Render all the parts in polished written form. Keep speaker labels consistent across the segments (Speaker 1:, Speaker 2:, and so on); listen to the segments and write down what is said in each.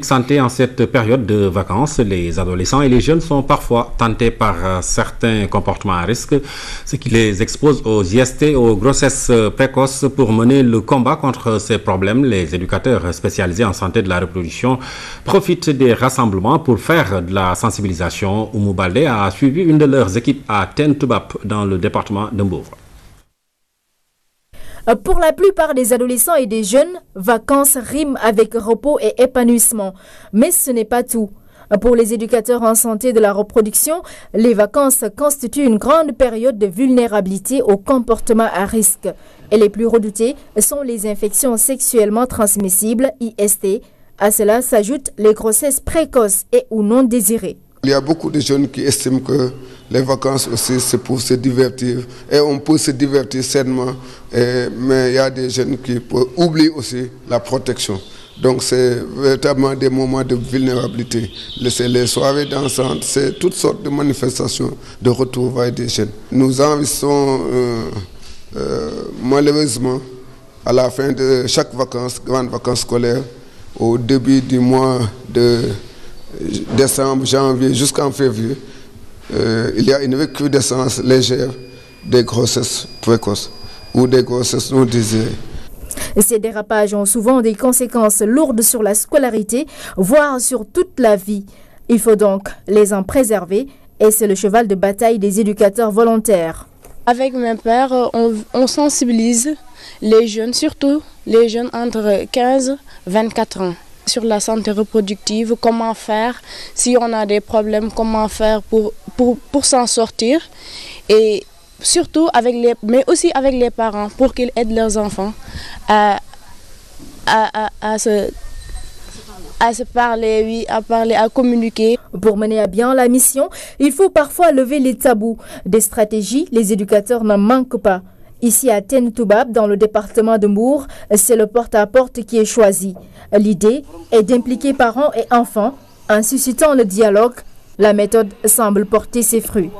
Speaker 1: Santé en cette période de vacances, les adolescents et les jeunes sont parfois tentés par certains comportements à risque, ce qui les expose aux IST, aux grossesses précoces. Pour mener le combat contre ces problèmes, les éducateurs spécialisés en santé de la reproduction profitent des rassemblements pour faire de la sensibilisation. Oumou Baldé a suivi une de leurs équipes à Ten Toubab dans le département de Mbour.
Speaker 2: Pour la plupart des adolescents et des jeunes, vacances riment avec repos et épanouissement. Mais ce n'est pas tout. Pour les éducateurs en santé de la reproduction, les vacances constituent une grande période de vulnérabilité aux comportements à risque. Et les plus redoutés sont les infections sexuellement transmissibles, IST. À cela s'ajoutent les grossesses précoces et ou non désirées.
Speaker 3: Il y a beaucoup de jeunes qui estiment que les vacances aussi c'est pour se divertir et on peut se divertir sainement, mais il y a des jeunes qui oublient aussi la protection. Donc c'est véritablement des moments de vulnérabilité. C'est les soirées dansantes, c'est toutes sortes de manifestations de retrouvailles des jeunes. Nous investissons malheureusement à la fin de chaque vacances, grande vacances scolaires, au début du mois de décembre, janvier jusqu'en février, il y a une recrudescence légère des grossesses précoces ou des grossesses non désirées.
Speaker 2: Ces dérapages ont souvent des conséquences lourdes sur la scolarité, voire sur toute la vie. Il faut donc les en préserver et c'est le cheval de bataille des éducateurs volontaires.
Speaker 4: Avec mes pères, on sensibilise les jeunes, surtout les jeunes entre 15 et 24 ans. Sur la santé reproductive, comment faire, si on a des problèmes, comment faire pour s'en sortir. Et surtout, mais aussi avec les parents, pour qu'ils aident leurs enfants à se parler, oui, à parler, à communiquer.
Speaker 2: Pour mener à bien la mission, il faut parfois lever les tabous. Des stratégies, les éducateurs n'en manquent pas. Ici à Ten Toubab, dans le département de Mbour, c'est le porte-à-porte qui est choisi. L'idée est d'impliquer parents et enfants en suscitant le dialogue. La méthode semble porter ses fruits.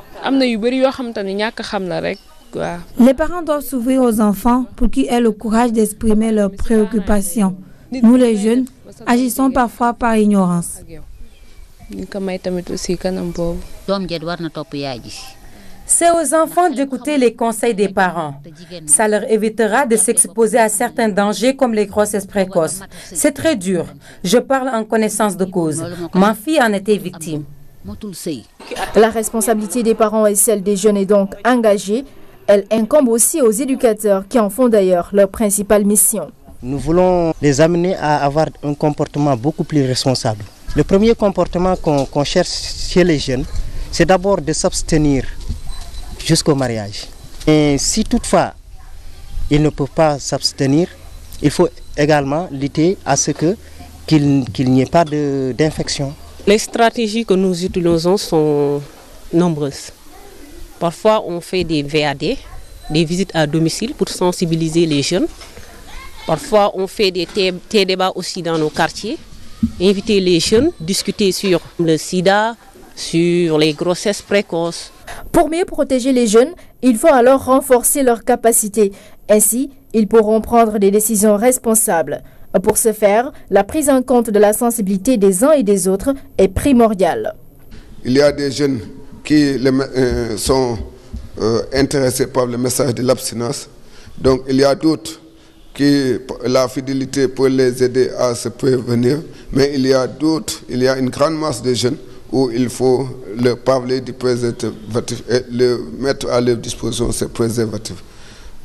Speaker 5: Les parents doivent s'ouvrir aux enfants pour qu'ils aient le courage d'exprimer leurs préoccupations. Nous les jeunes agissons parfois par ignorance.
Speaker 6: C'est aux enfants d'écouter les conseils des parents. Ça leur évitera de s'exposer à certains dangers comme les grossesses précoces. C'est très dur. Je parle en connaissance de cause. Ma fille en était victime.
Speaker 2: La responsabilité des parents et celle des jeunes est donc engagée. Elle incombe aussi aux éducateurs qui en font d'ailleurs leur principale mission.
Speaker 7: Nous voulons les amener à avoir un comportement beaucoup plus responsable. Le premier comportement qu'on cherche chez les jeunes, c'est d'abord de s'abstenir jusqu'au mariage. Et si toutefois ils ne peuvent pas s'abstenir, il faut également lutter à ce qu'il n'y ait pas d'infection.
Speaker 8: Les stratégies que nous utilisons sont nombreuses. Parfois on fait des VAD, des visites à domicile pour sensibiliser les jeunes. Parfois on fait des débats aussi dans nos quartiers, inviter les jeunes, discuter sur le sida, sur les grossesses précoces.
Speaker 2: Pour mieux protéger les jeunes, il faut alors renforcer leurs capacités. Ainsi, ils pourront prendre des décisions responsables. Pour ce faire, la prise en compte de la sensibilité des uns et des autres est primordiale.
Speaker 3: Il y a des jeunes qui sont intéressés par le message de l'abstinence. Donc il y a d'autres qui la fidélité peut les aider à se prévenir. Mais il y a d'autres, il y a une grande masse de jeunes où il faut leur parler du préservatif et leur mettre à leur disposition ces préservatifs.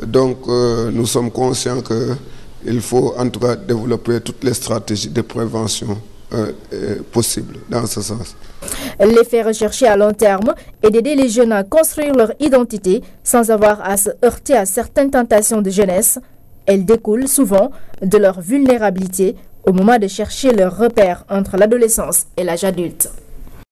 Speaker 3: Donc nous sommes conscients qu'il faut en tout cas développer toutes les stratégies de prévention possibles dans ce sens.
Speaker 2: Les faire rechercher à long terme et d'aider les jeunes à construire leur identité sans avoir à se heurter à certaines tentations de jeunesse. Elles découlent souvent de leur vulnérabilité au moment de chercher leur repère entre l'adolescence et l'âge adulte.